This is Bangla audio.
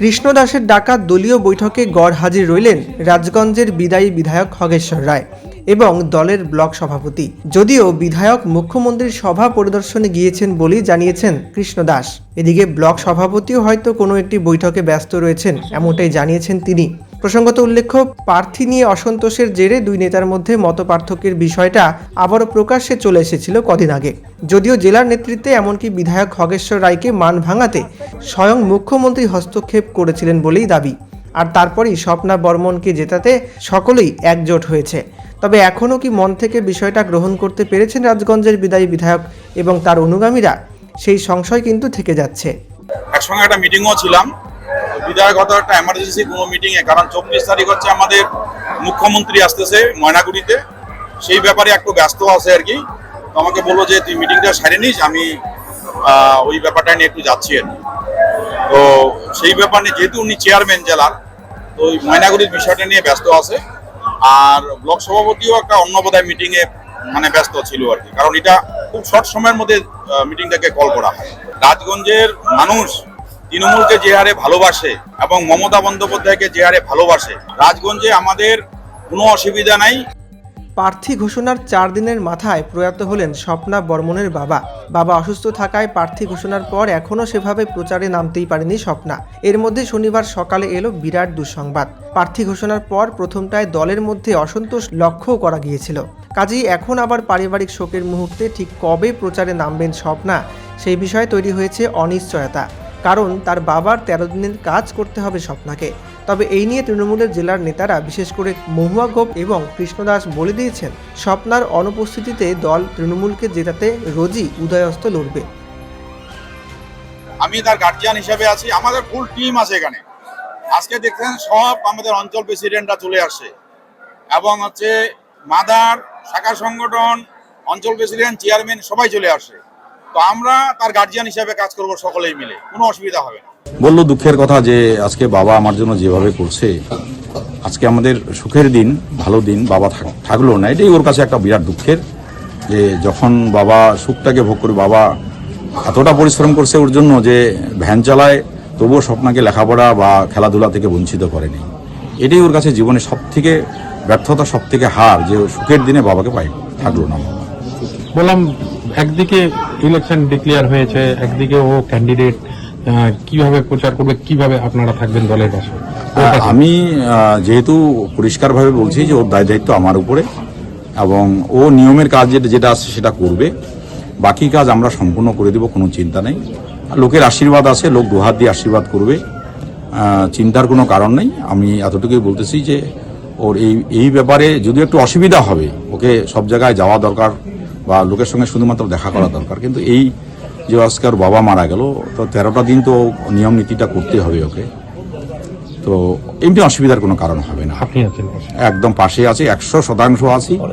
কৃষ্ণ দাসের ডাকা দলীয় বৈঠকে গড় হাজির রইলেন রাজগঞ্জের বিদায়ী বিধায়ক খগেশ্বর রায় এবং দলের ব্লক সভাপতি। যদিও বিধায়ক মুখ্যমন্ত্রীর সভা পরিদর্শনে গিয়েছেন বলেই জানিয়েছেন কৃষ্ণ দাস। এদিকে ব্লক সভাপতিও হয়তো কোনো একটি বৈঠকে ব্যস্ত রয়েছেন, এমনটাই জানিয়েছেন তিনি। প্রসঙ্গত উল্লেখ্য, প্রার্থী নিয়ে অসন্তোষের জেরে দুই নেতার মধ্যে মতপার্থক্যের বিষয়টা আবারও প্রকাশ্যে চলে এসেছিল কদিন আগে। যদিও জেলার নেতৃত্বে এমনকি বিধায়ক খগেশ্বর রায়কে মান ভাঙাতে স্বয়ং মুখ্যমন্ত্রী হস্তক্ষেপ করেছিলেন বলেই দাবি। আর তারপরই স্বপ্না বর্মনকে জেতাতে সকলেই একজোট হয়েছে। তবে এখনও কি মন থেকে বিষয়টা গ্রহণ করতে পেরেছেন রাজগঞ্জের বিদায়ী বিধায়ক এবং তার অনুগামীরা, সেই সংশয় কিন্তু থেকে যাচ্ছে। একসঙ্গে একটা মিটিংও ছিলাম, বিধায়ক হয়তো একটা এমার্জেন্সি কোনো মিটিংয়ে, কারণ 24 তারিখ হচ্ছে আমাদের মুখ্যমন্ত্রী আসতেছে ময়নাগুড়িতে, সেই ব্যাপারে একটু ব্যস্ত আছে আর কি। তো আমাকে বললো যে তুই মিটিংটা সারে নিস, আমি ওই ব্যাপারটা নিয়ে একটু যাচ্ছি আর কি। তো সেই ব্যাপার নিয়ে, যেহেতু উনি চেয়ারম্যান জেলার, তো ওই ময়নাগুড়ির বিষয়টা নিয়ে ব্যস্ত আছে। আর ব্লক সভাপতিও একটা অন্য বোধহয় মিটিংয়ে ব্যস্ত ছিল আর কি, কারণ এটা খুব শর্ট সময়ের মধ্যে মিটিংটাকে কল করা হয়। রাজগঞ্জের মানুষ তৃণমূলকে যে হারে ভালোবাসে এবং মমতা বন্দ্যোপাধ্যায়কে যে হারে ভালোবাসে, রাজগঞ্জে আমাদের কোনো অসুবিধা নাই। প্রার্থী ঘোষণার 4 দিনের মাথায় প্রয়াত হলেন স্বপ্না বর্মনের বাবা। বাবা অসুস্থ থাকায় প্রার্থী ঘোষণার পর এখনও সেভাবে প্রচারে নামতেই পারেনি স্বপ্না। এর মধ্যে শনিবার সকালে এলো বিরাট দুঃসংবাদ। প্রার্থী ঘোষণার পর প্রথমটায় দলের মধ্যে অসন্তোষ লক্ষ্য করা গিয়েছিল। কাজেই এখন আবার পারিবারিক শোকের মুহূর্তে ঠিক কবে প্রচারে নামবেন স্বপ্না, সেই বিষয়ে তৈরি হয়েছে অনিশ্চয়তা। কারণ তার বাবার 13 দিনের কাজ করতে হবে স্বপ্নাকে। তবে এই নিয়ে তৃণমূলের জেলার নেতারা, বিশেষ করে মহুয়া গোপ এবং কৃষ্ণ দাস বলে দিয়েছেন, স্বপ্নার অনুপস্থিতিতে দল তৃণমূলকে জেতাতে রোজই উদয়স্ত লড়বে। আমি তার গার্জিয়ান হিসেবে আছি, আমাদের ফুল টিম আছে এখানে। আজকে দেখছেন সব আমাদের অঞ্চল প্রেসিডেন্টরা চলে আসে এবং মাদার শাখা সংগঠন, অঞ্চল প্রেসিডেন্ট, চেয়ারম্যান সবাই চলে আসে। তো আমরা তার গার্জিয়ান হিসেবে কাজ করব সকলেই মিলে, কোনো অসুবিধা হবে না। বললো দুঃখের কথা যে আজকে বাবা আমার জন্য যেভাবে করছে, আজকে আমাদের সুখের দিন, ভালো দিন, বাবা থাকলো না, এটাই ওর কাছে একটা বিরাট দুঃখের। যে যখন বাবা সুখটাকে ভোগ করে, বাবা এতটা পরিশ্রম করছে ওর জন্য যে ভ্যান চালায়, তবুও স্বপ্নাকে লেখাপড়া বা খেলাধুলা থেকে বঞ্চিত করেনি। এটাই ওর কাছে জীবনে সব থেকে ব্যর্থতা, সব থেকে হার, যে সুখের দিনে বাবাকে থাকলো না। বললাম, একদিকে ইলেকশন ডিক্লেয়ার হয়েছে, একদিকে ও ক্যান্ডিডেট, কিভাবে প্রচার করবে, কিভাবে আপনারা থাকবেন দলের পাশে? আমি যেহেতু পরিষ্কারভাবে বলছি যে ওর দায়িত্ব আমার উপরে, এবং ও নিয়মের কাজ যেটা আছে সেটা করবে, বাকি কাজ আমরা সম্পূর্ণ করে দিব, কোনো চিন্তা নেই। লোকের আশীর্বাদ আছে, লোক দুহাত দিয়ে আশীর্বাদ করবে, চিন্তার কোনো কারণ নেই। আমি এতটুকুই বলতেছি যে ওর এই ব্যাপারে যদি একটু অসুবিধা হবে, ওকে সব জায়গায় যাওয়া দরকার বা লোকের সঙ্গে শুধুমাত্র দেখা করা দরকার, কিন্তু এই যে আজকে ওর বাবা মারা গেল, তো 13টা দিন তো নিয়ম নীতিটা করতে হবে ওকে। তো এমনি অসুবিধার কোনো কারণ হবে না। আপনি আছেন একদম পাশে আছি, 100% আছি।